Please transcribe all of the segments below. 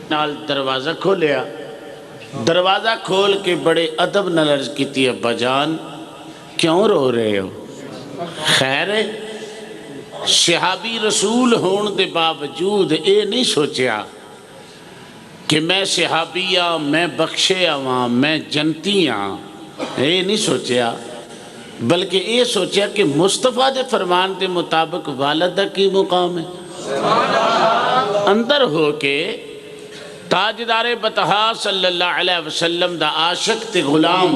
نال دروازہ کھولیا، دروازہ کھول کے بڑے ادب نال عرض کیتی ابا جان کیوں رو رہے ہو؟ خیر ہے؟ صحابی رسول ہون دے باوجود اے نہیں سوچیا کہ میں صحابی ہاں، میں بخشے ہاں، میں جنتی ہاں، اے نہیں سوچیا، بلکہ اے سوچیا کہ مصطفیٰ دے فرمان دے مطابق والدہ کی مقام ہے۔ اندر ہو کے تاجدار بطحا صلی اللہ علیہ وسلم دا عاشق تے غلام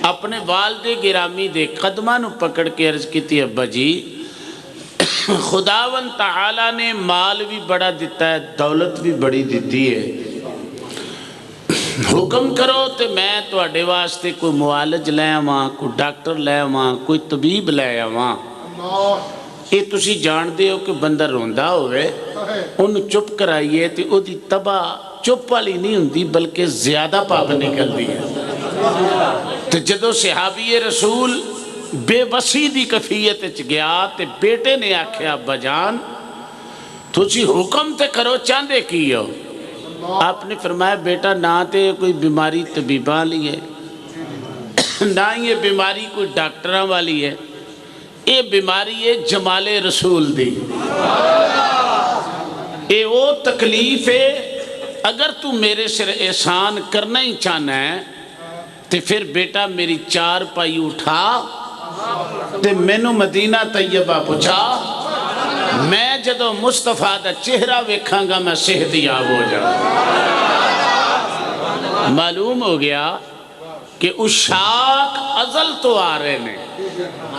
اپنے والد گرامی دے قدمہ نو پکڑ کے عرض کیتی ابا جی خداوند تعالیٰ نے مال بھی بڑا دیتا ہے، دولت بھی بڑی دیتی ہے، حکم کرو تے میں تو اڈے واسطے کوئی معالج لے آواں، کوئی ڈاکٹر لے آواں، کوئی طبیب لے آواں۔ یہ تسی جان دے ہو کہ بندہ روندہ ہوئے ان چپ کرائیے تے او دی تباہ چپ والی نہیں ہوندی بلکہ زیادہ پاپ نکل دی ہے۔ تو جدو صحابی رسول بے وسی دی کفیت گیا تے بیٹے نے آکھیا ابا جان تسی حکم تے کرو چاندے کی ہو؟ آپ نے فرمایا بیٹا نہ تے کوئی بیماری طبیباں لی ہے، نہ یہ بیماری کوئی ڈاکٹراں والی ہے، یہ بیماری ہے جمال رسول دی، یہ وہ تکلیف ہے۔ اگر تو میرے سر احسان کرنا ہی چاہنا ہے تو پھر بیٹا میری چار پائی اٹھا تے مینوں مدینہ طیبہ پہنچا، میں جدو مصطفیٰ دا چہرہ ویکھاں گا میں صحت یاب ہو جاؤں۔ معلوم ہو گیا کہ اشاق ازل تو آ رہے نے،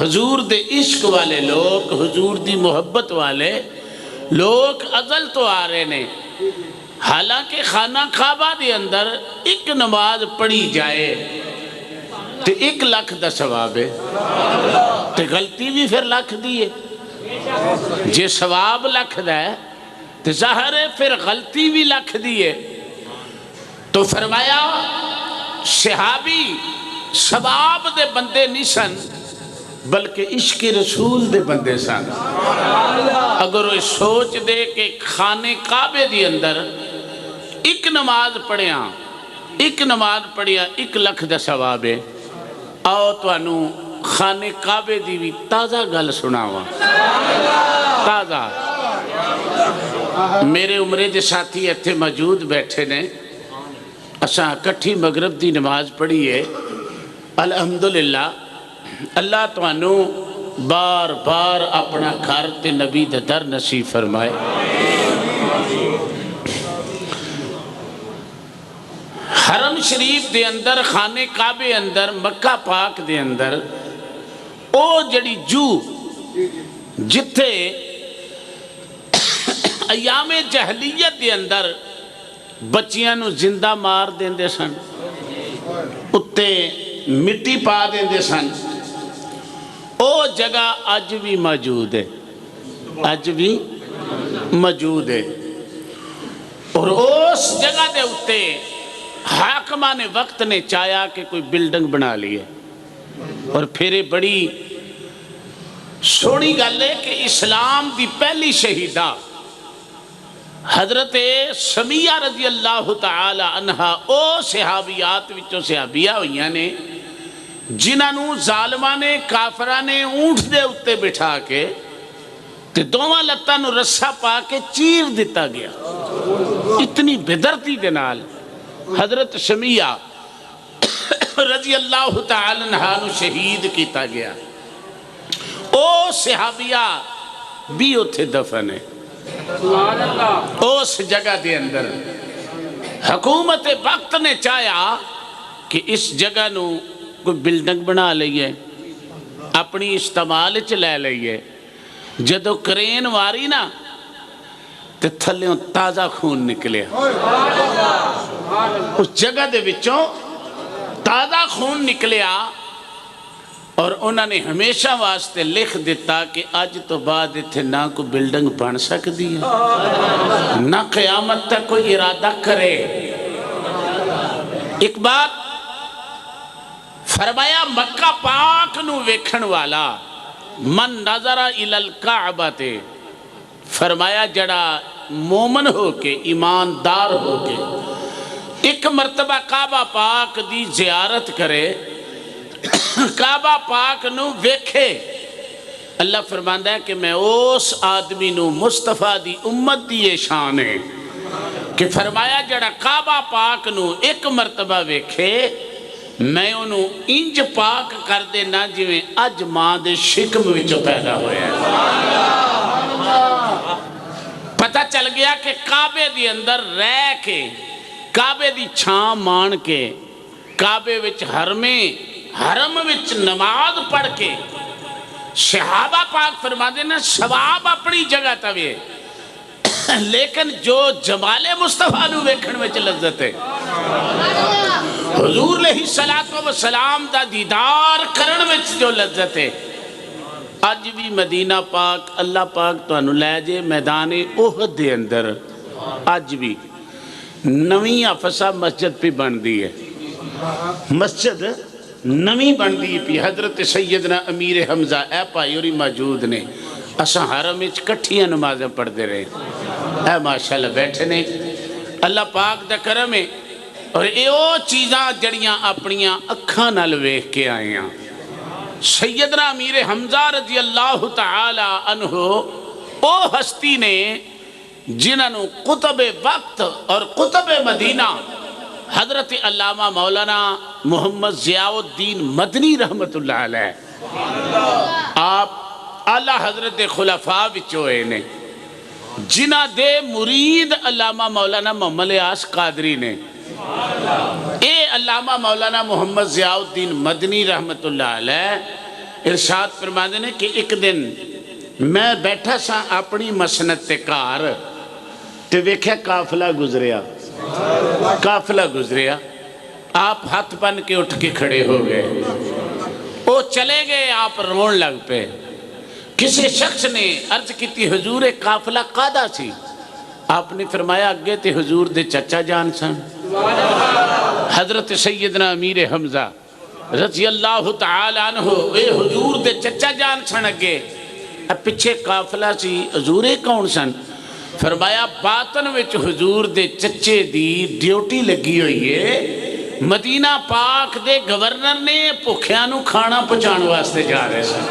حضور دے عشق والے لوگ، حضور دی محبت والے لوگ ازل تو آ رہے نے۔ حالانکہ خانہ کعبہ دے اندر ایک نماز پڑھی جائے تو 1 لاکھ دا ثواب ہے، تو غلطی بھی پھر لاکھ دیئے، جے ثواب لاکھ دا ہے تو ظاہر ہے پھر غلطی بھی لاکھ دیئے۔ تو فرمایا صحابی ثواب دے بندے نہیں سن بلکہ عشق رسول دے بندے سن۔ اگر وہ سوچ دے کہ خانے کعبے دی اندر ایک نماز پڑھیاں 1 لاکھ دا ثواب ہے، آؤ تو انہوں خانے کعبے دی بھی تازہ گل سناواں، تازہ۔ میرے عمرے دے ساتھی ایتھے موجود بیٹھے نے، اساں کٹھی مغرب دی نماز پڑھی ہے، الحمدللہ اللہ تو انہوں بار بار اپنا گھر تے نبی دے در نصیب فرمائے۔ حرم شریف دے اندر خانے کعبے اندر مکہ پاک دے اندر او جڑی جو جتھے ایام جہلیت دے اندر بچیاں نو زندہ مار دیندے سن، اتے مٹی پا دیندے سن، او جگہ آج بھی موجود ہے، آج بھی موجود ہے۔ اور اس جگہ دے اتے حاکمان وقت نے چاہیا کہ کوئی بلڈنگ بنا لیے، اور پھر بڑی سونی گل ہے کہ اسلام دی پہلی شہیدہ حضرت سمیہ رضی اللہ تعالی عنہا او صحابیات وچوں صحابیہ ہوئیاں نے جنہاں نو ظالماں نے کافراں نے اونٹ دے اتے بٹھا کے تے دوواں لتاں نو رسا پا کے چیر دیتا گیا۔ اتنی بدرتی دے نال حضرت سمیہ رضی اللہ تعالی عنہا نو شہید کیتا گیا۔ او صحابیہ بھی اتھے دفن ہے، اس جگہ دے اندر حکومت وقت نے چاہیا کہ اس جگہ نو کوئی بلڈنگ بنا لئیے، اپنی استعمال چ لے لئیے۔ جدو کرین واری نا تے تھلیوں تازہ خون نکلے، اس جگہ دے وچوں تازہ خون نکلیا، اور انہوں نے ہمیشہ واسطے لکھ دیتا کہ آج تو بعد اتھے نہ کوئی بلڈنگ بن سکتی ہے، نہ قیامت تک کوئی ارادہ کرے۔ ایک بات فرمایا مکہ پاک نو ویکھن والا من نظر الی الکعبہ تے، فرمایا جڑا مومن ہو کے ایماندار ہو کے ایک مرتبہ کعبہ پاک دی زیارت کرے، کعبہ پاک نو ویکھے، اللہ فرماندا ہے کہ میں اس آدمی نو مصطفیٰ دی امت دی یہ شان ہے کہ فرمایا جڑا کعبہ پاک نو ایک مرتبہ ویکھے میں انہوں انج پاک کر دینا جویں اج ماں دے شکم وچوں پیدا ہویا ہے۔ پتہ چل گیا کہ کعبے دی اندر رہ کے، کعبے دی چھاں مان کے، کعبے وچ حرم وچ نماز پڑھ کے صحابہ پاک فرما دینا ثواب اپنی جگہ توے، لیکن جو جمال مصطفیٰ نو ویکھن وچ لذت ہے، حضور علیہ السلام دا دیدار کرن وچ جو لذت ہے، اج بھی مدینہ پاک اللہ پاک تو انہوں لے جے میدان احد دے اندر اج بھی نویں افسہ مسجد پہ بن دی ہے، مسجد نویں بن دی پی، حضرت سیدنا امیر حمزہ اے پائیوری موجود نے، اساں حرم وچ کٹھیاں نمازیں پڑھ دے رہے، اے ماشاءاللہ بیٹھے نے، اللہ پاک دا کرم ہے، اور ایو چیزاں جڑیاں اپنیاں اکھاں نال ویکھ کے آئے ہیں۔ سیدنا امیر حمزہ رضی اللہ تعالی عنہ او ہستی نے جنہوں قطب وقت اور قطب مدینہ حضرت علامہ مولانا محمد ضیاء الدین مدنی رحمت اللہ علیہ، آپ اعلیٰ حضرت خلفاء وچوئے نے، جنہ دے مرید علامہ مولانا محمد الیاس قادری نے، اے علامہ مولانا محمد ضیاء الدین مدنی رحمت اللہ علیہ ارشاد فرماتے ہیں کہ ایک دن میں بیٹھا سا اپنی مسند تے کار تے ویکھیا قافلہ گزریا، آپ ہاتھ بن کے اٹھ کے کھڑے ہو گئے، وہ چلے گئے، آپ رون لگ پہ، کسی شخص نے عرض کی تھی حضور قافلہ قادہ سی، آپ نے فرمایا اگے تے حضور دے چچا جان سن حضرت سیدنا امیر حمزہ رضی اللہ تعالیٰ عنہ، اے حضور دے چچا جان سن اگے، اب پچھے قافلہ سی، حضور کون سن؟ فرمایا باطن وچ حضور دے چچے دی ڈیوٹی لگی ہوئی ہے، مدینہ پاک دے گورنر نے پکھیانو کھانا پہنچان واسطے جا رہے سن،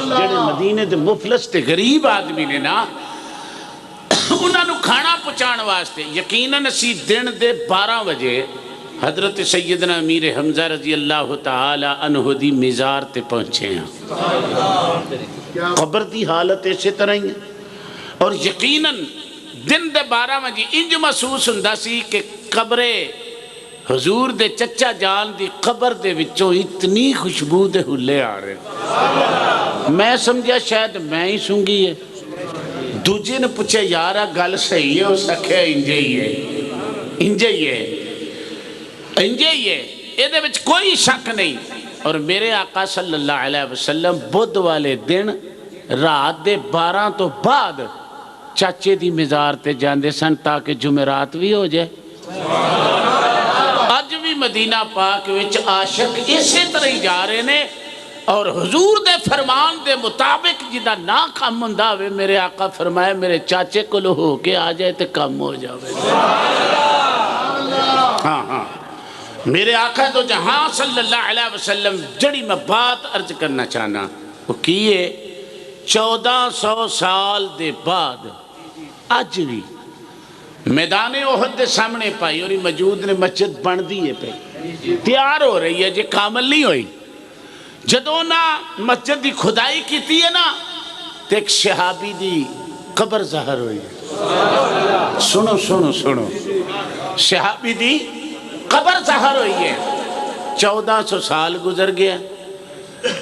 جڑے مدینہ دے مفلس تے غریب آدمی نے نا انہاں نو کھانا پہنچان واسطے، یقیناً اسی دن دے 12 بجے حضرت سیدنا امیر حمزہ رضی اللہ تعالی عنہ دی مزار تے پہنچے ہیں، قبر دی حالت ایسے طرح ہی ہے، اور یقیناً دن دے 12 بجے انج محسوس ہوندا سی کہ قبر حضور دے چچا جان دی قبر دے وچوں اتنی خوشبو دے ہلے آ رہے، میں سمجھا شاید میں ہی سونگی ہے، دوجے نے پوچھے یارا گل صحیح ہے، اس اکھے انجے ہی ہے، انجے ہی ہے، انجے ہی ہے، یہ دے وچ کوئی شک نہیں۔ اور میرے آقا صلی اللہ علیہ وسلم بدھ والے دن رات دے 12 تو بعد چاچے دی مزار تے جاندے سن تاکہ جمعرات بھی ہو جائے۔ اج بھی مدینہ پاک وچ عاشق اسی طرح ہی جا رہے نے، اور حضور دے فرمان دے مطابق جدہ نہ کام ہوندا ہوئے، میرے آقا فرمایا میرے چاچے کو لو ہو کے آ جائے تے کم ہو جاوے۔ ہاں میرے آقا تو جہاں صلی اللہ علیہ وسلم جڑی میں بات عرض کرنا چاہنا وہ کیے 1400 سال دے بعد آج بھی میدان احد دے سامنے پائی اور موجود نے مسجد بن دی ہے پہ تیار ہو رہی ہے، جے کامل نہیں ہوئی، جدوں نہ مسجد دی خدائی کیتی ہے نا تو ایک صحابی دی قبر ظاہر ہوئی ہے، سنو سنو سنو، صحابی دی قبر ظاہر ہوئی ہے، 1400 سال گزر گیا،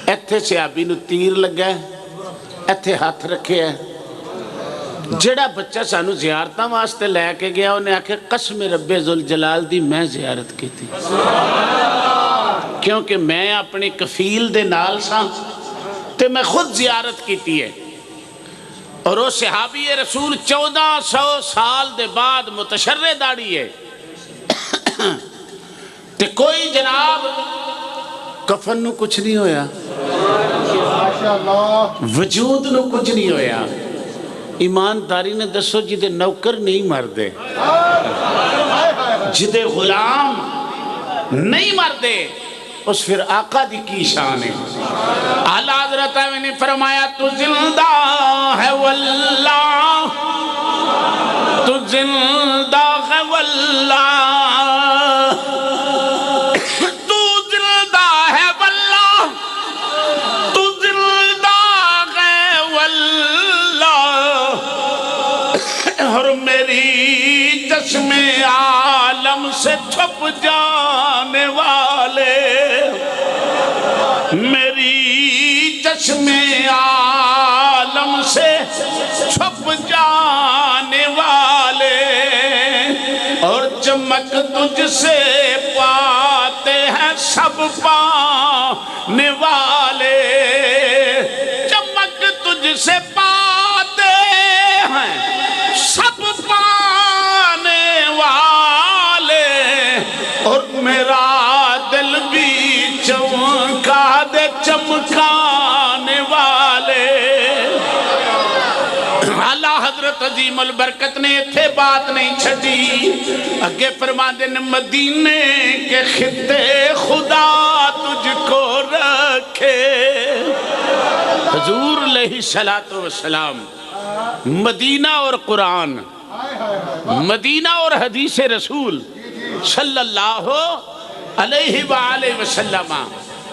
ایتھے صحابی نو تیر لگا ہے، ایتھے ہاتھ رکھے ہے، جڑا بچہ سانو زیارتاں واسطے لے کے گیا انہیں آکھے قسم رب ذوالجلال دی میں زیارت کی تھی، کیونکہ میں اپنے کفیل دے نال ساں تے میں خود زیارت کی تھی ہے، اور وہ صحابی رسول 1400 سال دے بعد متشرع داڑی ہے، تے کوئی جناب کفن نو کچھ نہیں ہویا، وجود نو کچھ نہیں ہویا، ایمانداری نے دسو جدے نوکر نہیں مردے، جدے غلام نہیں مردے، اس پھر آقا دی کی شان ہے۔ اعلیٰ حضرت نے فرمایا تو زندہ ہے واللہ، تو زندہ ہے واللہ، تو زندہ ہے واللہ، تو زندہ ہے واللہ، اور میری چشم عالم سے چھپ جانے والے، میری چشم عالم سے چھپ جانے والے، اور چمک تجھ سے پاتے ہیں سب پانے والے، چمک تجھ سے پاتے ہیں سب پانے والے، اور میرا دل بھی چمکا دے چمکانے والے۔ اعلیٰ حضرت عظیم البرکت نے اتھے بات نہیں چھڑی، اگے فرماندے نے مدینے کے خطے خدا تجھ کو رکھے۔ حضور علیہ السلام مدینہ اور قرآن، مدینہ اور حدیث رسول صلی اللہ علیہ وآلہ وسلم،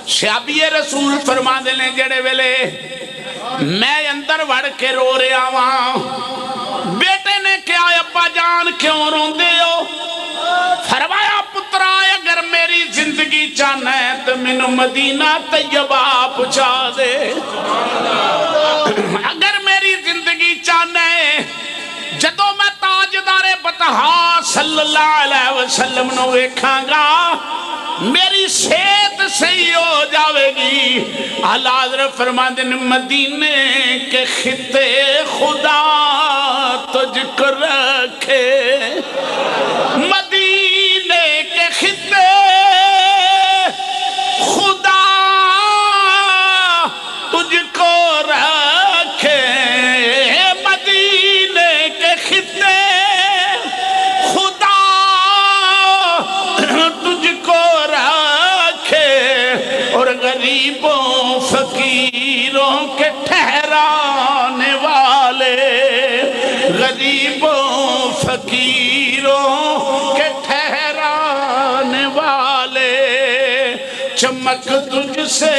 صحابی رسول فرما دینے جڑے ویلے میں اندر وڑ کے رو رہا ہوں، بیٹے نے کہا ابا جان کیوں روندے ہو؟ فرمایا پترا اگر میری زندگی چاہنا ہے تو مینوں مدینہ طیبہ پہنچا دے، اگر میری زندگی چاہنا ہے جدوں میں تاجدار بطحا صلی اللہ علیہ وسلم نو ویکھاں گا میری صحت صحیح ہو جاوے گی۔ اعلیٰ حضرت فرماندے نے مدینے کے خطے خدا تجھ کو رکھے، مدینے کے خطے خدا تجھ کو رکھے، مدینے کے خطے خدا تجھ کو رکھے، اور غریبوں فقیروں کے ٹھہرانے والے، غریبوں فقیروں کے ٹھہرانے والے، چمک تجھ سے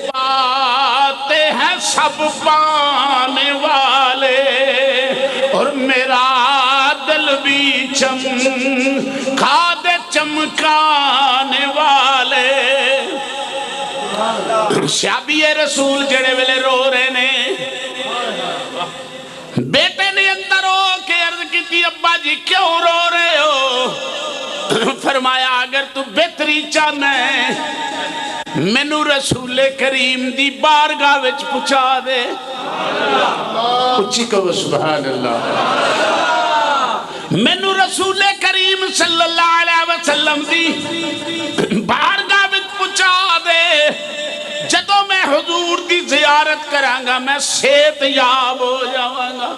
پاتے ہیں سب پانے والے، اور میرا دل بھی چمکا دے چمکانے والے۔ صحابی رسول جڑے ویلے رو رہے نے، بیٹے نے اندر ہو کے عرض کی تھی ابا جی کیوں رو رہے ہو؟ فرمایا اگر تو بہتری چاہنا ہے مینوں رسول کریم دی بارگاہ وچ پہنچا دے، اچھی کہو سبحان اللہ، مینوں رسول کریم صلی اللہ علیہ وسلم دی بارگاہ وچ پہنچا دے، جدوں میں حضور دی زیارت کرانگا میں صحت یاب ہو جاواں گا۔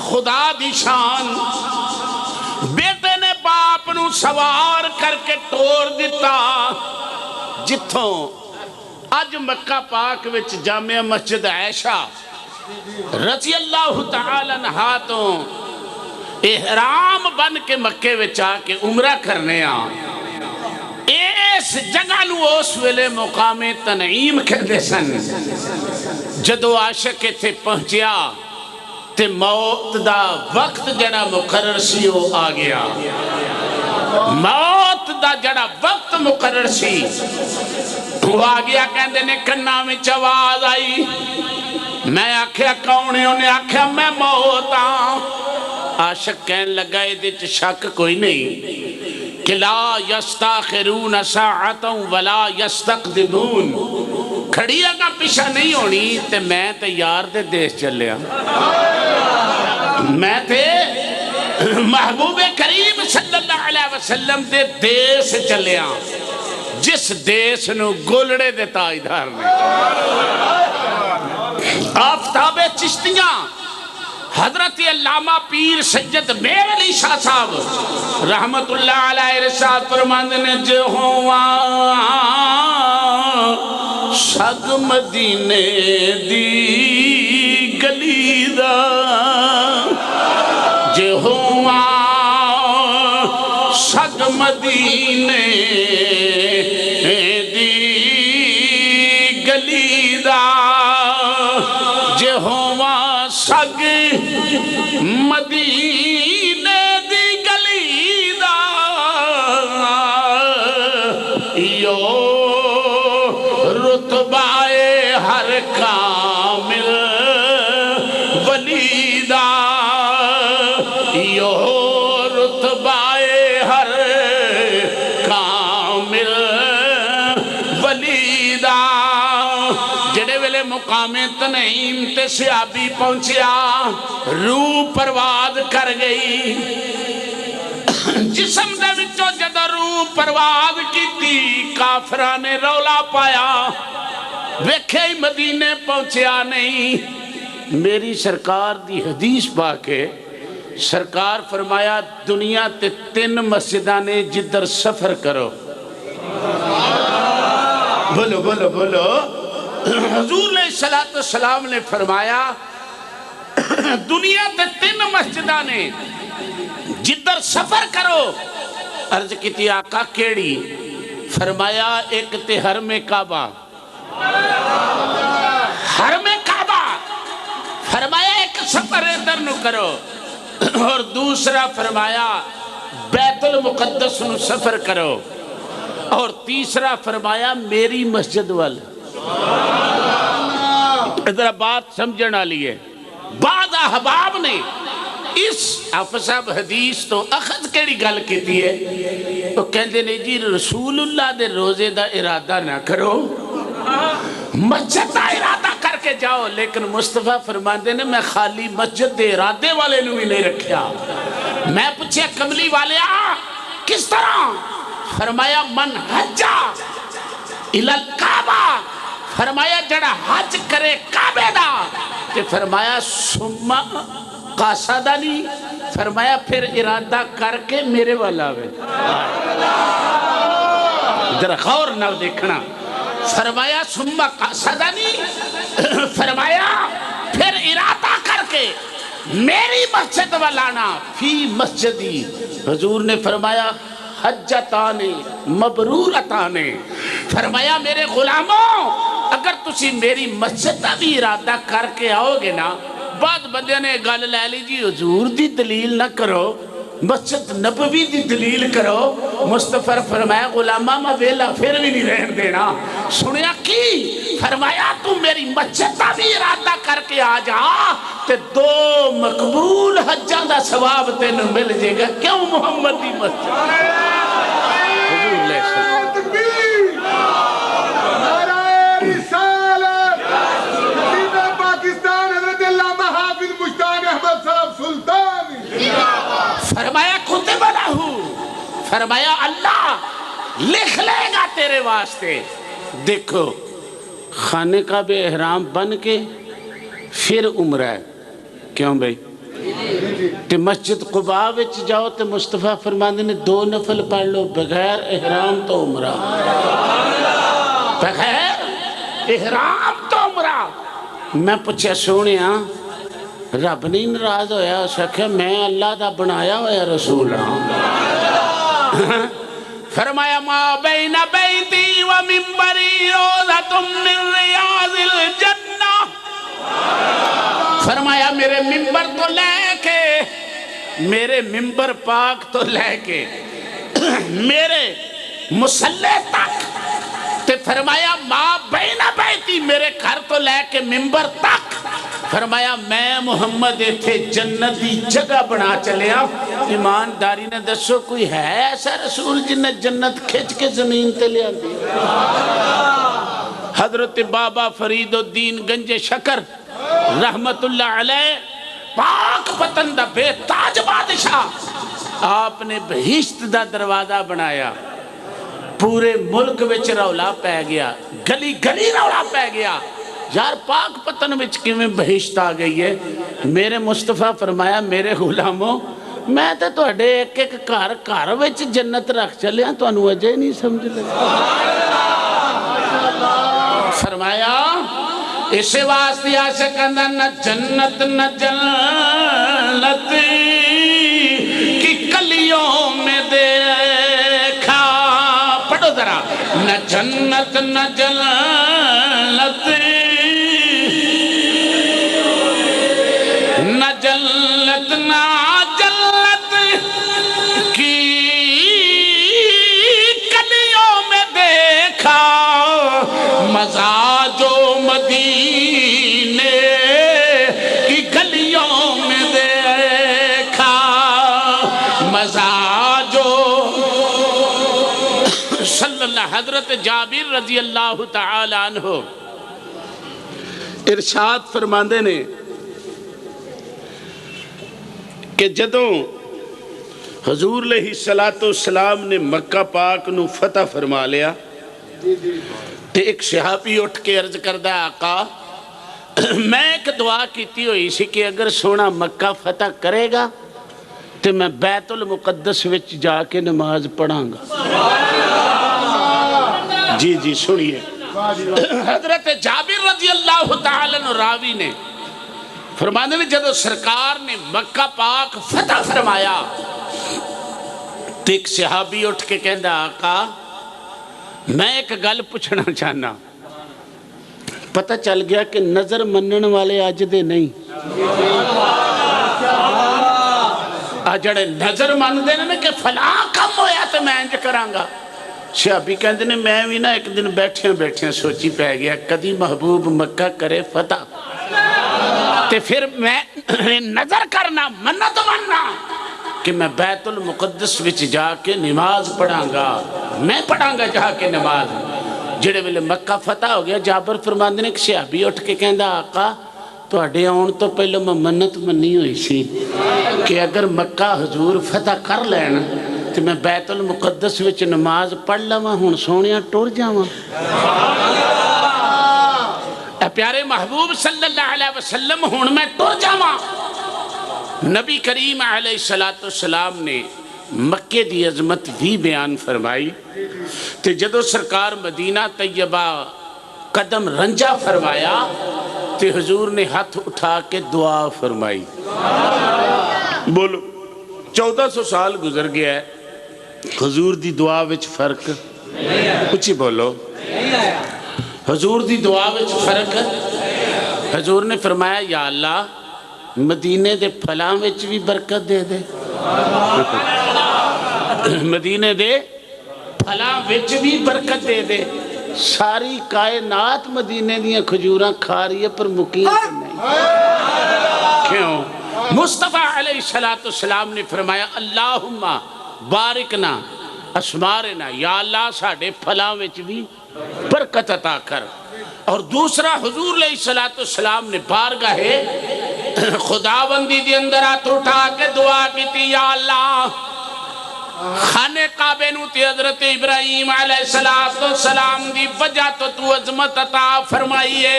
خدا دی شان، بیٹے نے باپ نو سوار کر کے ٹور دیتا، جتھوں اج مکہ پاک وچ جامع مسجد عائشہ رضی اللہ تعالی عنہا تو احرام بن کے مکے وچ آ کے عمرہ کرنے آ، اس جگہ نو اس ویلے مقام تنعیم کہندے سن۔ جدو عاشق اتھے پہنچیا تے موت دا وقت جڑا مقرر سی وہ آ گیا، موت دا جڑا وقت مقرر سی وہ آ گیا۔ کہندے نے کنا میں آواز آئی، میں آکھیا کون ہے؟ انہیں آکھیا میں موت ہاں۔ عاشق کہنے لگا یہ شک کوئی نہیں کہ لا یستاخرون ساعتا ولا یستقدمون، کھڑی اگا پیچھا نہیں ہونی تے میں تے یار دے دیش چلیا، میں تے محبوب کریم صلی اللہ علیہ وسلم دے دیش چلیا، جس دیش نو گولڑے دے تاجدار نے۔ آفتاب چشتیاں حضرت علامہ پیر سید میر علی شاہ صاحب رحمت اللہ علیہ ارشاد فرماندے نے جو ہوا سگ مدینے دی گلی دا جو ہوا سگ مدینے دی گلی دا جو ہوا سگ مدینے دی گلی دا یو رتبہ ہر کامل ولی دا یو رتبہ ہر کامل ولی دا جڑے ویلے مقام تنعیم تے صحابی پہنچیا روح پرواز کر گئی جسم دے وچوں جدوں روح پرواز کیتی کافراں نے رولا پایا ویکھے ہی مدینے پہنچیا نہیں میری سرکار دی حدیث پا کے سرکار فرمایا دنیا تے 3 مسجداں نے جدھر سفر کرو بولو بولو بولو حضور علیہ السلام نے فرمایا دنیا تے 3 مسجداں نے جدھر سفر کرو عرض کیتی آقا کیڑی فرمایا ایک تے حرم کعبہ حرم کعبہ فرمایا ایک سفر ادھر نو کرو اور دوسرا فرمایا بیت المقدس نو سفر کرو اور تیسرا فرمایا میری مسجد وال ادھر بات سمجھنا لیے بعد احباب نے اس حافظ صاحب حدیث تو اخذ کیڑی گل کیتی ہے تو کہندے نے جی رسول اللہ دے روزے دا ارادہ نہ کرو مسجد دا ارادہ کر کے جاؤ لیکن مصطفیٰ فرماندے نے میں خالی مسجد دے ارادے والے نو ہی نہیں رکھیا میں پوچھے کملی والے کس طرح فرمایا من حجا الی الکعبہ فرمایا جڑا حج کرے کعبے دا کہ فرمایا سمہ قاصدہ نہیں فرمایا پھر ارادہ کر کے میرے والا ہوئے ذرا غور نہ دیکھنا فرمایا سمہ قاصدہ نہیں فرمایا پھر ارادہ کر کے میری مسجد والانا فی مسجدی حضور نے فرمایا حجتانے مبرورتانے فرمایا میرے غلاموں اگر تسی میری مسجد کا بھی ارادہ کر کے آؤ گے نا بعد بندے نے گل لے لی جی حضور دی دلیل نہ کرو مسجد نبوی دی دلیل کرو مصطفیٰ فرمایا غلامہ میں ویلا پھر بھی نہیں رہن دینا سنیا کی فرمایا تم میری مسجد کا بھی ارادہ کر کے آ جا تے 2 مقبول حجاں دا ثواب تینوں مل جائے گا کیوں محمد دی مسجد حضور علیہ السلام تکبیر نعرہ رسالت مدینہ پاکستان حضرت علامہ حافظ مشتاق احمد صاحب سلطان فرمایا کتب لہو فرمایا اللہ لکھ لے گا تیرے واسطے دیکھو خانہ کعبہ احرام بن کے پھر عمرہ ہے کیوں بھئی تے مسجد قباء وچ جاؤ تے مصطفیٰ فرماندے نے 2 نفل پڑھ لو بغیر احرام تو عمرہ بغیر احرام تو عمرہ میں پوچھا سونیا رب نہیں ناراض ہویا اس آکھیا میں اللہ دا بنایا ہویا رسول ہوں فرمایا ما بین بیتی و منبری روضۃ من ریاض الجنہ فرمایا میرے منبر تو لے کے میرے منبر پاک تو لے کے میرے مصلی تک تے فرمایا ما بین بیتی میرے گھر تو لے کے منبر تک فرمایا میں محمد تھے جنت دی جگہ بنا چلیا ایمانداری نے دسو کوئی ہے ایسا رسول جنہیں جنت کھچ کے زمین تے لیا دی حضرت بابا فرید الدین گنج شکر رحمت اللہ علیہ پاک پتندہ بے تاج بادشاہ آپ نے بہشت دا دروازہ بنایا پورے ملک وچ رولا پہ گیا گلی گلی رولا پہ گیا یار پاک پتن وچ کیویں بہشت آ گئی ہے. میرے مصطفیٰ فرمایا میرے غلاموں میں تے تواڈے ایک ایک گھر وچ جنت رکھ چلیا تانوں اجے نہیں سمجھ لگا. فرمایا اسے واسطے عاشق کہندا نہ جنت نہ جنت کی کلیوں میں دیکھا. پڑھو ذرا. نہ جنت نہ جنت نہ جنت نہ جنت کی کلیوں میں دیکھا. مزہ جو مدینے کی گلیوں میں دیکھا. مزہ جو صلی اللہ. حضرت جابر رضی اللہ تعالی عنہ ارشاد فرماندے نے کہ جدوں حضور علیہ السلام نے مکہ پاک نو فتح فرما لیا تے ایک صحابی اٹھ کے عرض کردہ آقا میں ایک دعا کیتی ہوئی سی کہ اگر سونا مکہ فتح کرے گا تو میں بیت المقدس وچ جا کے نماز پڑھاں گا. جی جی سنیے. حضرت جابر رضی اللہ تعالی عنہ راوی نے فرمانے نے جدو سرکار نے مکہ پاک فتح فرمایا تو ایک صحابی اٹھ کے کہندا آقا میں ایک گل پوچھنا چاہنا. پتہ چل گیا کہ نظر منن والے آج دے نہیں. جڑے نظر من دے نا کہ فلاں کم ہویا تو میں انج کرانگا. صحابی کہندے نے میں بھی نا ایک دن بیٹھے سوچی پہ گیا کدی محبوب مکہ کرے فتح تے پھر میں نظر کرنا منت مننا کہ میں بیت المقدس وچ جا کے نماز پڑھاں گا. میں پڑھاں گا جا کے نماز. جڑے ویلے مکہ فتح ہو گیا جابر فرماندے نے کہ صحابی اٹھ کے کہندا آقا تواڈے آن تو پہلے میں منت منی ہوئی سی کہ اگر مکہ حضور فتح کر لین تو میں بیت المقدس وچ نماز پڑھ لواں ہن سونیاں ٹر جاواں. اے پیارے محبوب صلی اللہ علیہ وسلم ہن میں ٹر جاواں. نبی کریم علیہ السلام نے مکے دی عظمت بھی بیان فرمائی تے جدو سرکار مدینہ طیبہ قدم رنجا فرمایا تے حضور نے ہاتھ اٹھا کے دعا فرمائی. بولو 1400 سال گزر گیا ہے حضور دی دعا وچ فرق اچھی بولو حضور دی دعا وچ فرق. حضور نے فرمایا یا اللہ مدینے دے پھلاں وچ بھی برکت دے دے. مدینے دے پھلاں وچ بھی برکت دے دے. ساری کائنات مدینے دیاں کھجوراں کھا رہی ہے پر مقیم نہیں. کیوں؟ مصطفیٰ علیہ السلام نے فرمایا اللہم بارکنا اسمارنا یا اللہ ساڑھے پھلاں وچ بھی برکت عطا کر. اور دوسرا حضور علیہ السلام نے بارگاہ خداوندی دی اندر ہاتھ اٹھا کے دعا کی تھی یا اللہ خانے کعبے نو تی حضرت ابراہیم علیہ السلام دی وجہ تو عظمت عطا فرمائیے.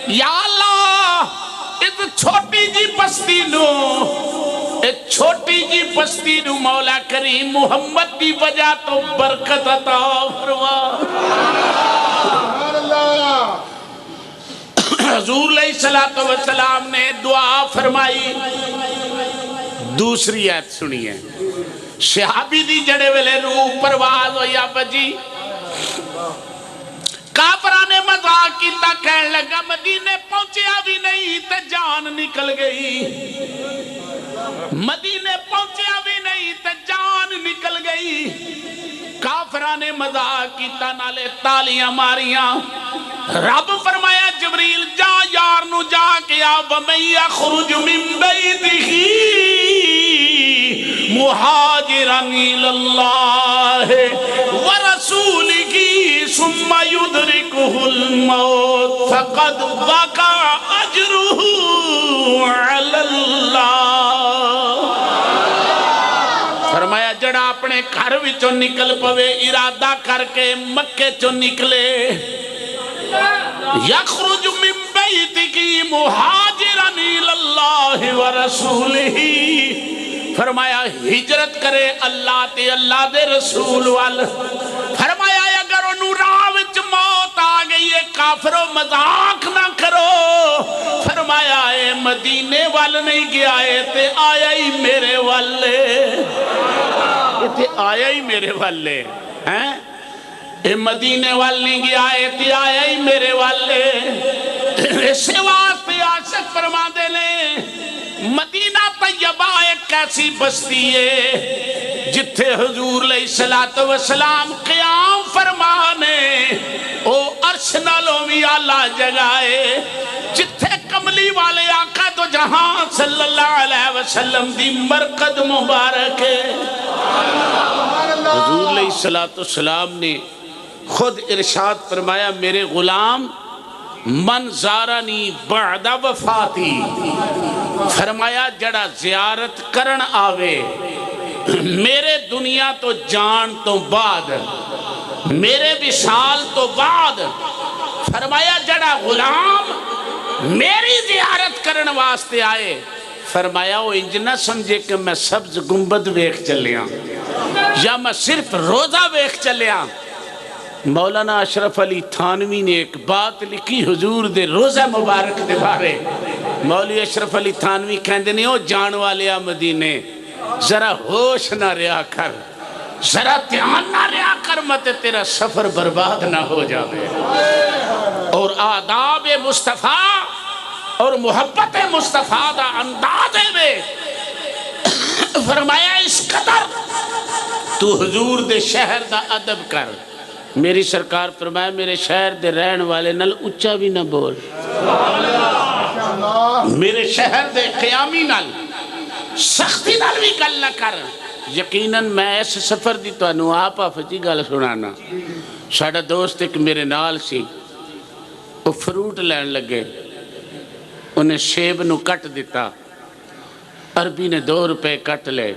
یا اللہ اس چھوٹی جی بستی نو مولا کریم محمد دی وجہ تو برکت عطا فرما. حضور علیہ السلام نے دعا فرمائی. دوسری آیت سنیے. صحابی دی جڑے ویلے روح پرواز ہویا بجی کافران نے مذاق کیتا کہنے لگا مدینے پہنچیا بھی نہیں تے جان نکل گئی. مدینے پہنچیا بھی نہیں تے جان نکل گئی. کافران نے مذاق کیتا نالے تالیاں ماریاں. رب فرمایا جبریل جا یار نو جا کے آب میں یخرج من بیتہ مہاجرن الاللہ ورسولہ ثم یدرکہ الموت فقد وقع اجرہ علی اللہ. فرمایا جڑا اپنے گھر وچوں نکل پوے ارادہ کر کے مکے چوں نکلے یخرج من بیتک مہاجرا الی اللہ ورسولہ، فرمایا ہجرت کرے اللہ تے اللہ دے رسول وال، فرمایا اگر انہوں راہ وچ موت آ گئی ہے کافرو مذاق نہ کرو، فرمایا اے مدینے وال نہیں گیا ہے تے آیا ہی میرے والے، تے آیا ہی میرے والے ہیں، اے مدینے وال نہیں گیا ہے تے آیا ہی میرے والے۔ اسے واسطے عاشق فرما دے لیں مدینہ طیبہ ایک ایسی بستی ہے جتھے حضور علیہ السلام قیام فرمانے او عرش نالوں بھی اعلیٰ جگہ ہے، جتھے کملی والے آقا تو جہاں صلی اللہ علیہ وسلم دی مرقد مبارک ہے۔ حضور علیہ السلام نے خود ارشاد فرمایا میرے غلام من زارنی بعد وفاتی، فرمایا جڑا زیارت کرن آوے میرے دنیا تو جان تو بعد، میرے وصال تو بعد، فرمایا جڑا غلام میری زیارت کرن واسطے آئے، فرمایا وہ انج نہ سمجھے کہ میں سبز گنبد ویکھ چلیاں یا میں صرف روزہ ویکھ چلیاں۔ مولانا اشرف علی تھانوی نے ایک بات لکھی حضور دے روزہ مبارک دے بارے، مولوی اشرف علی تھانوی کہندے نے او جان والیا مدینے ذرا ہوش نہ رہا کر، ذرا دھیان نہ رہا کر، مت تیرا سفر برباد نہ ہو جاوے۔ اور آداب مصطفیٰ اور محبت مصطفیٰ دا اندازے میں فرمایا اس قدر تو حضور دے شہر دا ادب کر۔ میری سرکار فرمایا میرے شہر دے رہن والے نل اچھا بھی نہ بول، میرے شہر دے قیامی نل سختی نل بھی گل نہ کر۔ یقیناً میں اس سفر دی تو انو آپ آفتی گل سنانا، ساڑا دوست ایک میرے نال سی، وہ فروٹ لین لگے، انہیں شیب نو کٹ دیتا، عربی نے 2 روپے کٹ لے،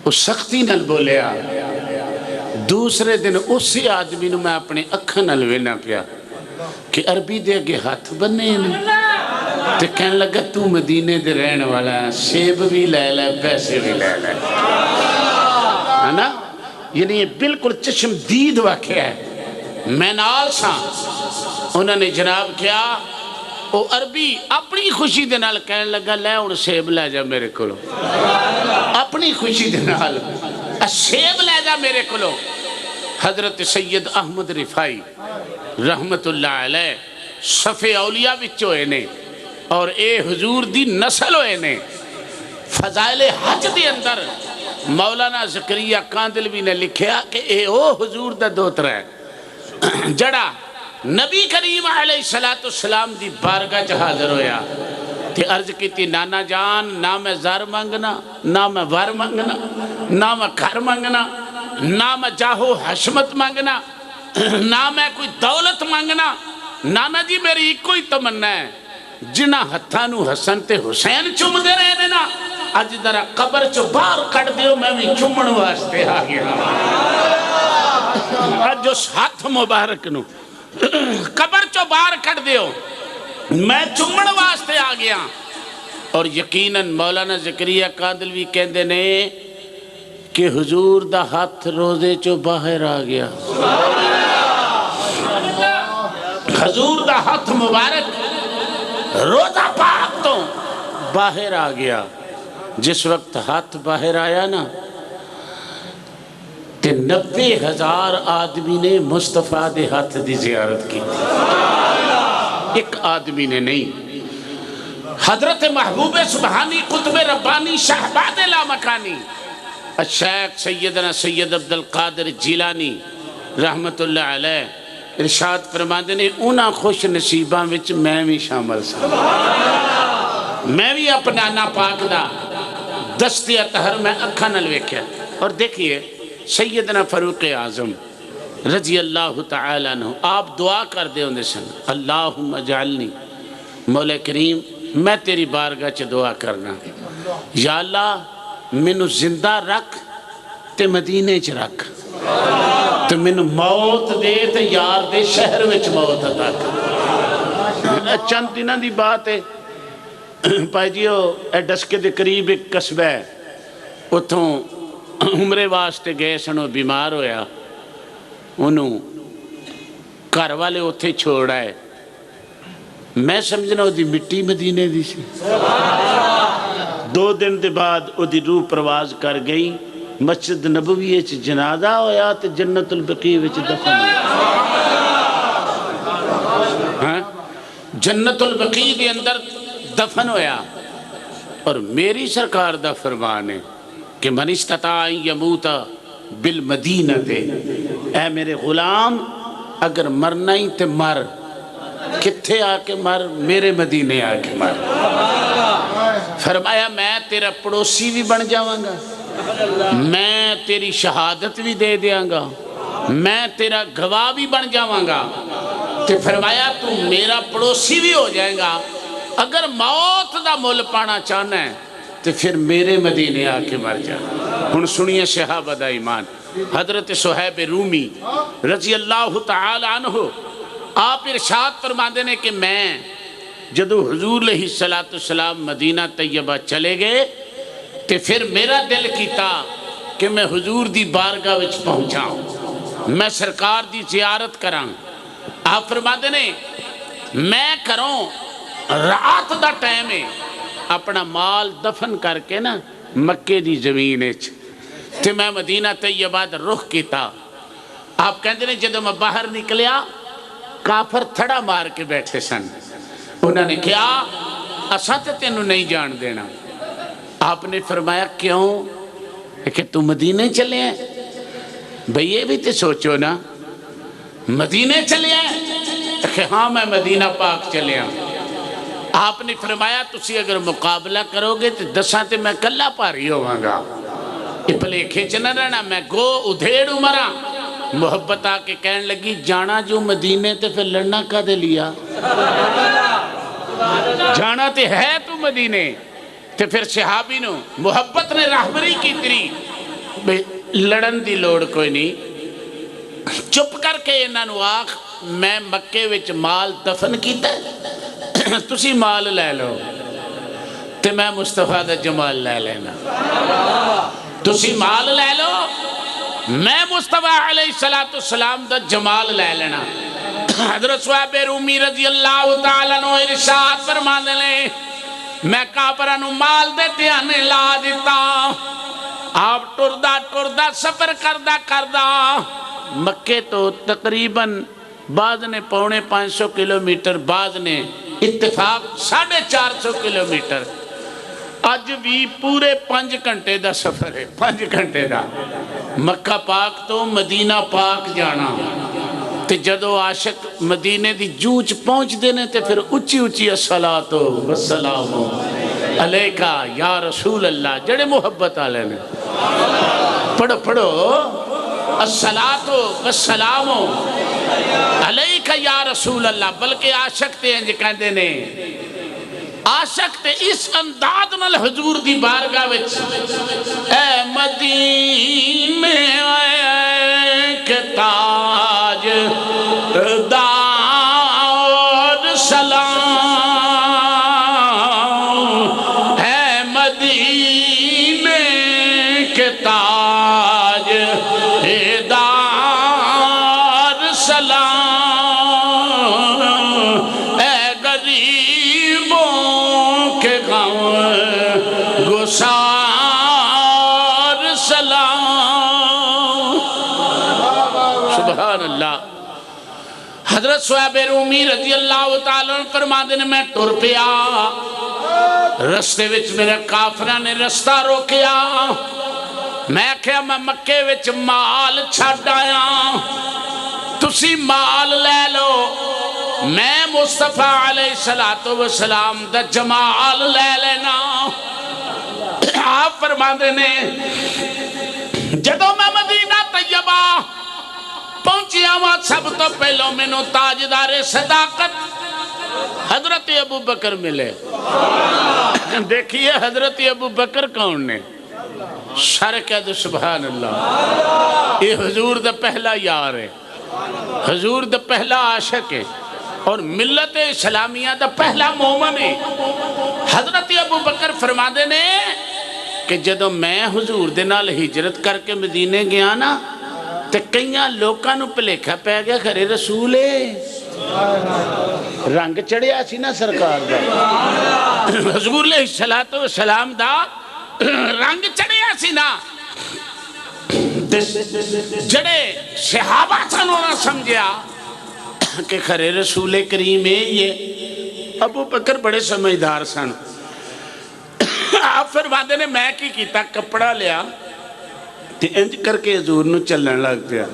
وہ سختی نل بولیا، دوسرے دن اسی آدمی نو میں اپنے اکھن الوینا پیا کہ عربی دے گے ہاتھ بنے تے کہنے لگا تو مدینے دے رہن والا شیب بھی لے لے پیسے بھی لے لے، ہے نا؟ یعنی یہ بالکل چشم دید واقعہ ہے۔ میں نال سا انہوں نے جناب کیا وہ عربی اپنی خوشی دے نال کہنے لگا لے ان شیب لے جا میرے کلو، اپنی خوشی دے نال شیب لے جا میرے کلو۔ حضرت سید احمد رفائی رحمت اللہ علیہ صفِ اولیاء وچ ہوئے نے اور اے حضور دی نسل ہوئے نے۔ فضائل حج دی اندر مولانا زکریا کاندلوی نے لکھیا کہ اے او حضور دا دوتر ہے جڑا نبی کریم علیہ السلام دی بارگاہ چ حاضر ہویا تے عرض کیتی نانا جان نہ میں زر منگنا، نہ میں ور منگنا، نہ میں گھر منگنا، نہ میں جاہو حشمت منگنا، نہ میں کوئی دولت منگنا، نانا جی میری ایک کوئی تمنا ہے جنہ ہتھانو حسن تے حسین چوم دے رہے نے نا، آج درہ قبر چو باہر کٹ دیو میں بھی چومن واسطے آ گیا، آج اس ہاتھ مبارک نو قبر چو باہر کٹ دیو میں چومن واسطے آ گیا۔ اور یقیناً مولانا زکریا کاندلوی کہندے نے کہ حضور دا ہاتھ روزے چو باہر آ گیا، حضور دا ہاتھ مبارک روزہ پاک تو باہر آ گیا۔ جس وقت ہاتھ باہر آیا نا تے 90,000 آدمی نے مصطفیٰ دے ہاتھ دی زیارت کی، ایک آدمی نے نہیں۔ حضرت محبوب سبحانی قطب ربانی شہباد لامکانی الشیخ سیدنا سید عبدالقادر جیلانی رحمت اللہ علیہ ارشاد فرماندے نے انہاں خوش نصیباں وچ میں بھی شامل سا، میں بھی اپنا نا پاک دا دستی اطہر میں اکھا نل ویکھیا۔ اور دیکھئے سیدنا فاروق اعظم رضی اللہ تعالیٰ عنہ آپ دعا کر دے ہوندے سن اللہم اجعلنی، مولا کریم میں تیری بارگاہ چ دعا کرنا یا اللہ مینوں زندہ رکھ تے مدینے چ رکھ، تو مینوں موت دے تے یار دے شہر وچ موت عطا کر۔ چند دنوں دی بات ہے پائی جیو اے ڈسکے دے قریب ایک قصبہ ہے، اتھوں عمرے واسطے گئے سنو، بیمار ہویا، انہوں گھر والے اتھے چھوڑا ہے، میں سمجھنا وہ دی مٹی مدینے دی سی۔ 2 دن دے بعد وہ دی روح پرواز کر گئی، مسجد نبوی وچ جنازہ ہویا تے جنت البقیع وچ دفن ہویا، جنت البقیع دے اندر دفن ہویا۔ اور میری سرکار دا فرمان ہے کہ من استطاع یموت بالمدینہ تے، اے میرے غلام اگر مرنا ہی تے مر، کتھے آ کے مر؟ میرے مدینے آ کے مر۔ فرمایا میں تیرا پڑوسی بھی بن جاواں گا، میں تیری شہادت بھی دے دیاں گا، میں تیرا گواہ بھی بن جاواں گا۔ تو فرمایا تو میرا پڑوسی بھی ہو جائے گا، اگر موت دا مول پانا چاہنا ہے تو پھر میرے مدینے آ کے مر جا۔ ہن سنیے صحابہ دا ایمان، حضرت صہیب رومی رضی اللہ تعالی عنہ آپ ارشاد فرماندے نے کہ میں جدو حضور علیہ السلام مدینہ طیبہ چلے گئے تو پھر میرا دل کیتا کہ میں حضور دی بارگاہ وچ پہنچاؤں، میں سرکار دی زیارت کراں۔ آپ فرماندے نے میں کروں رات دا ٹائم ہے، اپنا مال دفن کر کے نا مکے دی زمین اچ تے میں مدینہ طیبہ دا رخ کیتا۔ آپ کہندے نے جدو میں باہر نکلیا کافر تھڑا مار کے بیٹھے سن، انہوں نے کیا اساں تے تینوں نہیں جان دینا۔ آپ نے فرمایا کیوں؟ کہ تو مدینے چلے ہیں؟ بھئی یہ بھی تے سوچو نا، مدینے چلے ہیں؟ کہ ہاں میں مدینہ پاک چلے ہیں۔ آپ نے فرمایا تسی اگر مقابلہ کرو گے تو 10 تے میں کلہ پاری ہوواں گا، یہ پلیکھے چ نہ رہنا، میں گو ادھیڑ مرا۔ محبت آ کے کہنے لگی جانا جو مدینے تے پھر لڑنا کا دے لیا، جانا تے ہے تو مدینے تے پھر صحابی نو محبت نے رہبری کی تری لڑن دی لوڑ کوئی نہیں، چپ کر کے انہاں نو آکھ میں مکے وچ مال دفن کیتا ہے، تسی مال لے لو تے میں مصطفیٰ دا جمال لے لینا، تسی مال لے لو میں مصطفیٰ علیہ السلام دا جمال لے لینا۔ حضرت صہیب رومی رضی اللہ تعالیٰ عنہ ارشاد فرماندے نے میں کافراں نو مال دے دھیانے لا دیتا، آپ ٹردا سفر کردہ مکے تو تقریباً بعض نے 450 کلومیٹر، بعض نے اتفاق 450 کلومیٹر، اج بھی پورے 5 گھنٹے دا سفر ہے، 5 گھنٹے دا مکہ پاک تو مدینہ پاک جانا۔ تے جدو عاشق مدینے دی جوچ پہنچ دینے تے پھر اچھی اچھی الصلاۃ والسلام علیکہ یا رسول اللہ، جڑے محبت آلے نے پڑھو الصلاۃ والسلام علیکہ یا رسول اللہ، بلکہ عاشق تے انج کہندے نے، عاشق تے اس انداز نال حضور دی بارگاہ وچ اے مدینے کے تاج دار سلام، اے مدینے کے تاج دار سلام، اے غریبوں کے غم گسار سلام۔ سبحان اللہ۔ حضرت صہیب رومی رضی اللہ تعالیٰ عنہ فرماندے نے میں ٹر پیا، رستے وچ میرے کافراں نے رستہ روکیا، میں کہا میں مکے وچ مال چھڈ آیا، تسی مال لے لو، میں مصطفیٰ علیہ السلام دا جمال لے لینا۔ آپ فرماندے نے جدو میں مدینہ طیبہ پہنچیا ہوا سب تو پہلو میں نو تاجدار صداقت حضرت ابو بکر ملے۔ دیکھیے حضرت ابو بکر کون نے؟ سر کہہ دو سبحان اللہ. یہ حضور دا پہلا یار ہے, حضور دا پہلا عاشق ہے, اور ملت اسلامیہ دا پہلا مومن ہے. حضرت ابو بکر فرماندے نے کہ جدو میں حضور دے نال ہجرت کر کے مدینے گیا نا تے کئیاں لوکاں نو پلیکھا پہ گیا خرے رسول ہے. رنگ چڑھیا سی نا سرکار دا, حضور علیہ السلام دا رنگ چڑھیا سی نا, جڑے صحابہ سنوں نہ سمجھیا کہ خرے رسول کریم ہے یہ. ابو بکر بڑے سمجھدار سن. آپ فرماندے نے میں کی کیتا, کپڑا لیا تے انج کر کے حضور نو چلن لگ پیا.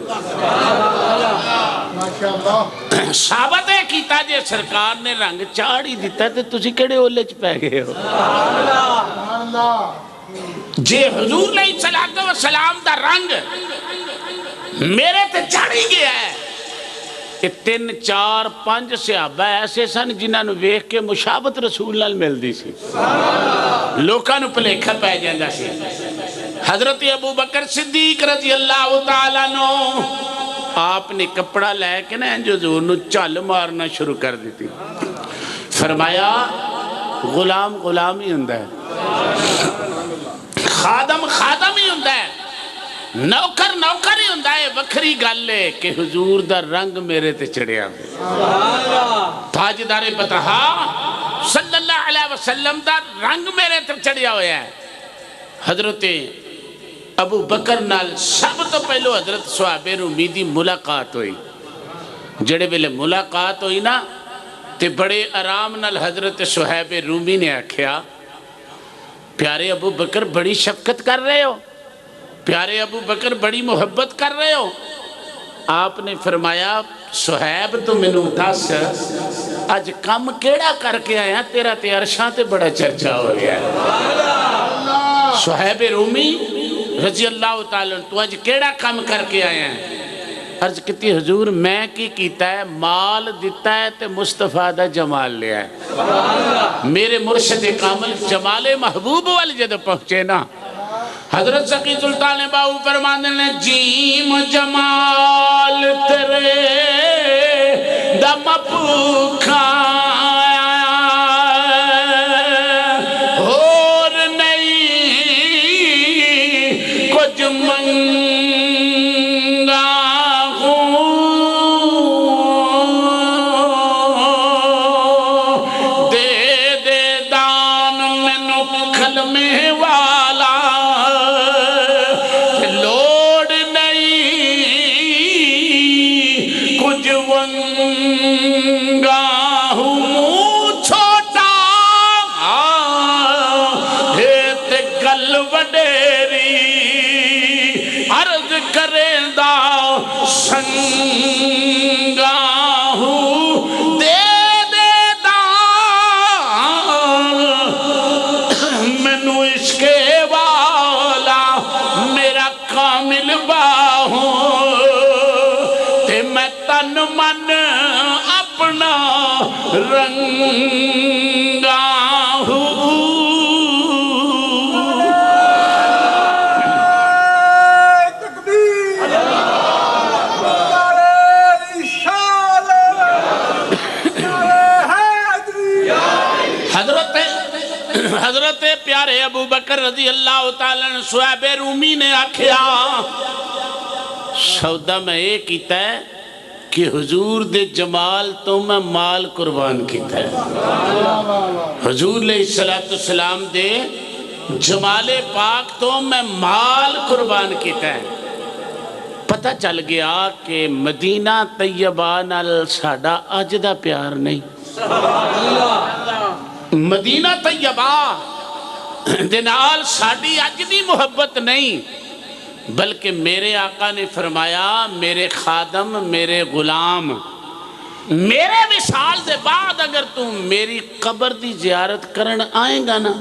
ثابت ہے کیتا جے سرکار نے رنگ چاڑ ہی دیتا تے تسی کیڑے اولے چ پے گئے ہو. جے حضور علیہ السلام دا رنگ میرے تے چڑھ گیا ہے. کہ 3 4 5 صحابہ ایسے سن جنہاں نو ویکھ کے مشابہت رسول نال ملدی سی, لوکاں نو بھلیکھا پے جاندا سی. حضرت ابو بکر صدیق رضی اللہ تعالیٰ عنہ آپ نے کپڑا لے کے نا حضور نو چل مارنا شروع کر دیتی. فرمایا غلام غلام ہی ہوندا ہے, خادم خادم ہی ہوندا ہے, نوکر نوکر ہی ہوندا ہے. وکھری گل ہے کہ حضور دا رنگ میرے تے چڑھیا. تاجدار بطحا صلی اللہ علیہ وسلم دا رنگ میرے تے چڑھیا ہویا ہے. حضرت ابو بکر نال سب تو پہلو حضرت صحاب رومی دی ملاقات ہوئی. جڑے ویلے ملاقات ہوئی نا تے بڑے آرام نال حضرت صحاب رومی نے آکھیا پیارے ابو بکر بڑی شفقت کر رہے ہو, پیارے ابو بکر بڑی محبت کر رہے ہو. آپ نے فرمایا صحیب تو منو دس آج کم کیڑا کر کے آیا, تیرا تے عرشاں تے بڑا چرچا ہو گیا ہے. صحیب رومی رضی اللہ تعالیٰ تو آج کیڑا کم کر کے آیا ہے. عرض کتی حضور میں کی کیتا ہے, مال دیتا ہے تے مصطفیٰ دا جمال لیا ہے. میرے مرشد کامل جمال محبوب والی جدو پہنچے نا, حضرت سقی سلطان باہو فرمانے نے جیم جمال تیرے دم پوکھا اور نہیں کچھ منگا ہوں, دے دے دان میں نکھل میں والا رنگا ہوں. تکبیر حضرت پیارے ابو بکر رضی اللہ تعالیٰ عنہ صحاب رومی نے آکھیا سودا میں ایک کیتا ہے کہ حضور دے جمال تو میں مال قربان کیتا ہے. حضور علیہ السلام دے جمال پاک تو میں مال قربان کیتا ہے. پتہ چل گیا کہ مدینہ طیبہ نال ساڈا اج دا پیار نہیں. مدینہ طیبہ دے نال ساڈی اج دی محبت نہیں، بلکہ میرے آقا نے فرمایا میرے خادم میرے غلام میرے وصال دے بعد اگر تم میری قبر دی زیارت کرن آئیں گا نا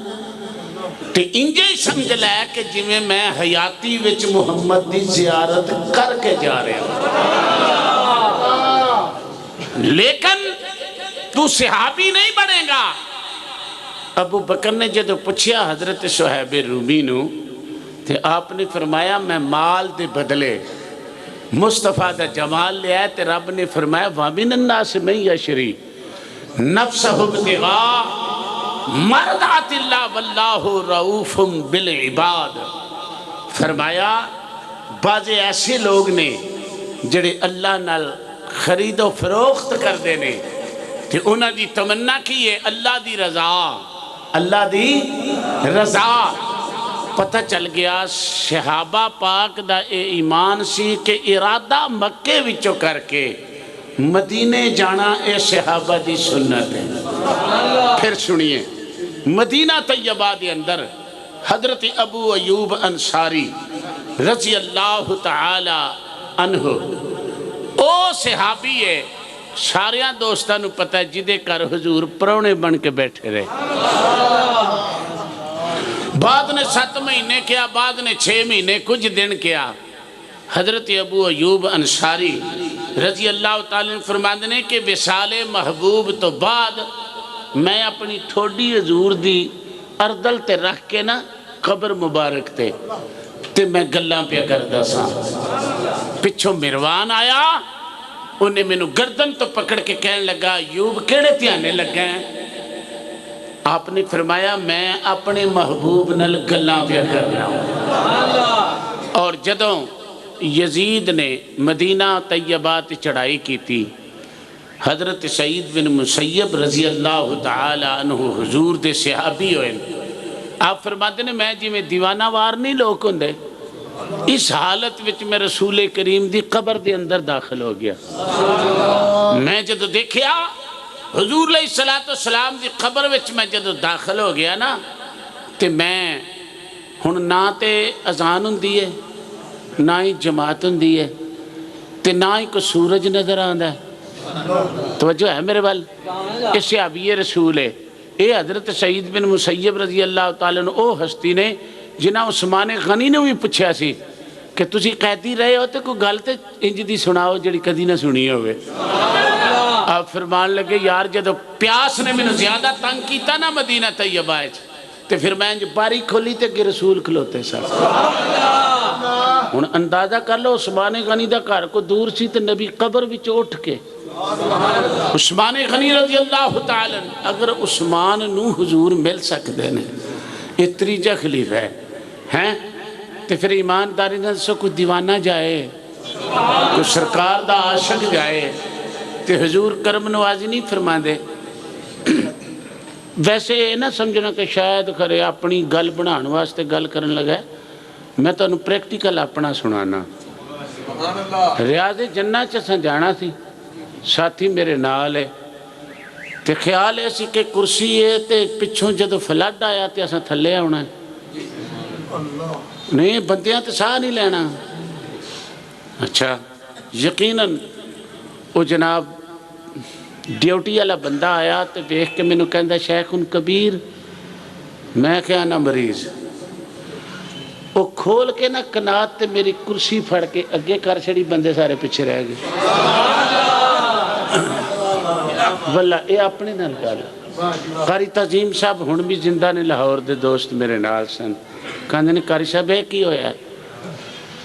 تو انجے ہی سمجھ لے کہ جی میں حیاتی وچ محمد دی زیارت کر کے جا رہے ہوں. لیکن تو صحابی نہیں بنے گا. ابو بکر نے جدو پوچھیا حضرت صہیب رومی نو تے آپ نے فرمایا میں مال دے بدلے مصطفیٰ دا جمال لیا ہے، تے رب نے فرمایا وَمِنَ النَّاسِ مَن يَشْرِي نَفْسَهُ ابْتِغَاءَ مَرْضَاتِ اللَّهِ وَاللَّهُ رَؤُوفٌ بِالْعِبَادِ۔ فرمایا بعض ایسے لوگ نے جڑے اللہ نال خرید و فروخت کر دینے تے انہاں دی تمنا کی ہے اللہ دی رضا، اللہ دی رضا۔ پتہ چل گیا صحابہ پاک دا اے ایمان سی کہ ارادہ مکے وچوں کر کے مدینے جانا اے صحابہ دی سنت ہے۔ پھر سنیے مدینہ طیبہ دے اندر حضرت ابو ایوب انصاری رضی اللہ تعالی عنہ او صحابی ہے، ساریاں دوستاں نو پتہ ہے جدے کر حضور پرونے بن کے بیٹھے رہے۔ بعد نے 7 مہینے کیا، بعد نے 6 مہینے کچھ دن کیا۔ حضرت ابو ایوب انصاری رضی اللہ تعالیٰ عنہ فرماندے نے کہ وصال محبوب تو بعد میں اپنی ٹھوڈی حضور دی اردل تے رکھ کے نا قبر مبارک تے میں گلاں پیا کردا سا۔ پچھوں مروان آیا، انہیں میں نو گردن تو پکڑ کے کہنے لگا ایوب کیڑے تیانے لگا ہیں؟ آپ نے فرمایا میں اپنے محبوب نل گلاں پیا کر رہا ہوں۔ اور جدوں یزید نے مدینہ طیبہ تے چڑھائی کی تھی، حضرت سعید بن مسیب رضی اللہ تعالی عنہ حضور دے صحابی ہوئے، آپ فرماتے ہیں میں جی میں دیوانہ وار نہیں لوگ ہوندے، اس حالت وچ میں رسول کریم دی قبر دے اندر داخل ہو گیا۔ میں جدو دیکھیا حضور علیہ السلام دی قبر وچ میں جدو داخل ہو گیا نا تے میں ہن نہ تے اذان ہوندی ہے، نہ ہی جماعت ہوندی ہے، تے نہ ہی کوئی سورج نظر آندا ہے۔ توجہ ہے میرے وال؟ یہ صحابی رسول ہے، اے حضرت سعید بن مسیب رضی اللہ تعالیٰ عنہ او ہستی نے جنہاں عثمان غنی نے بھی پوچھا سی کہ تسی قیدی رہے ہو تے کوئی گل تے انج دی سناؤ جڑی کدی نہ سنی ہوئے۔ آپ فرمان لگے یار جدو پیاس نے میں زیادہ تنگ کیتا نا مدینہ طیبہ ہے تے پھر میں باری کھولی تے کہ رسول کھلوتے سا۔ ہن اندازہ کر لو عثمان غنی دا گھر کو دور سی تے نبی قبر وچ اٹھ کے عثمان غنی رضی اللہ تعالیٰ اگر عثمان نو حضور مل سکتے ہیں اتری جا خلیفہ ہے تے پھر ایمانداری نہ سو کوئی دیوانہ جائے، کوئی سرکار دا عاشق جائے تے حضور کرم نوازی نہیں فرما دے۔ ویسے یہ نہ سمجھنا کہ شاید کرے اپنی گل بنان واسطے گل کرن لگا ہے، میں تو انہوں پریکٹیکل اپنا سنانا۔ ریاض جنہ چساں جانا تھی، ساتھی میرے نال ہے تے خیال ایسی کہ کرسی ہے تے پچھوں جدو فلڈ آیا تے اساں تھلے آنا ہے، نہیں بندیاں تے ساہ نہیں لینا۔ اچھا یقیناً وہ جناب ڈیوٹی والا بندہ آیا تے دیکھ کے مینوں کہندا شیخ ان کبیر، میں کہا نا مریض، وہ کھول کے نا کنات تے میری کرسی پھڑ کے اگے کر چھڑی، بندے سارے پیچھے رہ گئے۔ واللہ اے اپنے نال گل قاری تعظیم صاحب ہن بھی زندہ نے، لاہور دے دوست میرے نال سن، کہندے نے قاری صاحب اے کی ہویا ہے؟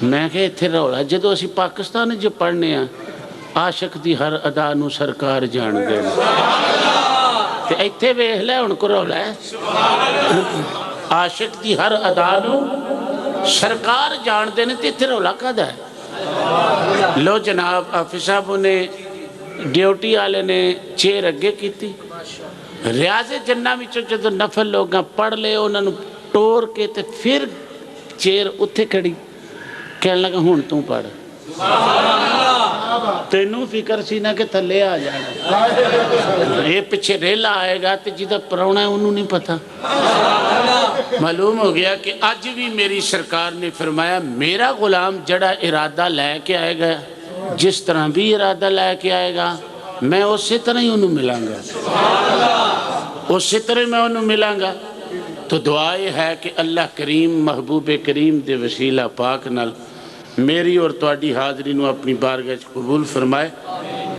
میں کہ اتھے رولا جدو اسی پاکستان جو پڑھنے ہیں عاشق دی ہر ادا نو سرکار جان دے تے ایتھے ویکھ لے ہن کو رولا ہے، عاشق دی ہر ادا نو سرکار جان دے تے ایتھے رولا کدا ہے؟ لو جناب حافظ صاحب نے ڈیوٹی والے نے چیر اگے کیتی، ریاض جنہ وچوں جدو نفل لوگاں پڑھ لے انہاں نو ٹور کے تے پھر چیر اتھے کھڑی، کہنے لگا ہون تو پڑھ، تینوں فکر سی نہ کہ تھلے آ جانا، یہ پیچھے ریلا آئے گا تے جدہ پرونا ہے انہوں نہیں پتا۔ معلوم ہو گیا کہ آج بھی میری سرکار نے فرمایا میرا غلام جڑا ارادہ لے کے آئے گا، جس طرح بھی ارادہ لے کے آئے گا میں اسی طرح ہی انہوں ملوں گا، اسی طرح میں انہوں ملوں گا۔ تو دعا یہ ہے کہ اللہ کریم محبوب کریم دے وسیلہ پاک نال میری اور تواڈی حاضری نو اپنی بارگاہ قبول فرمائے۔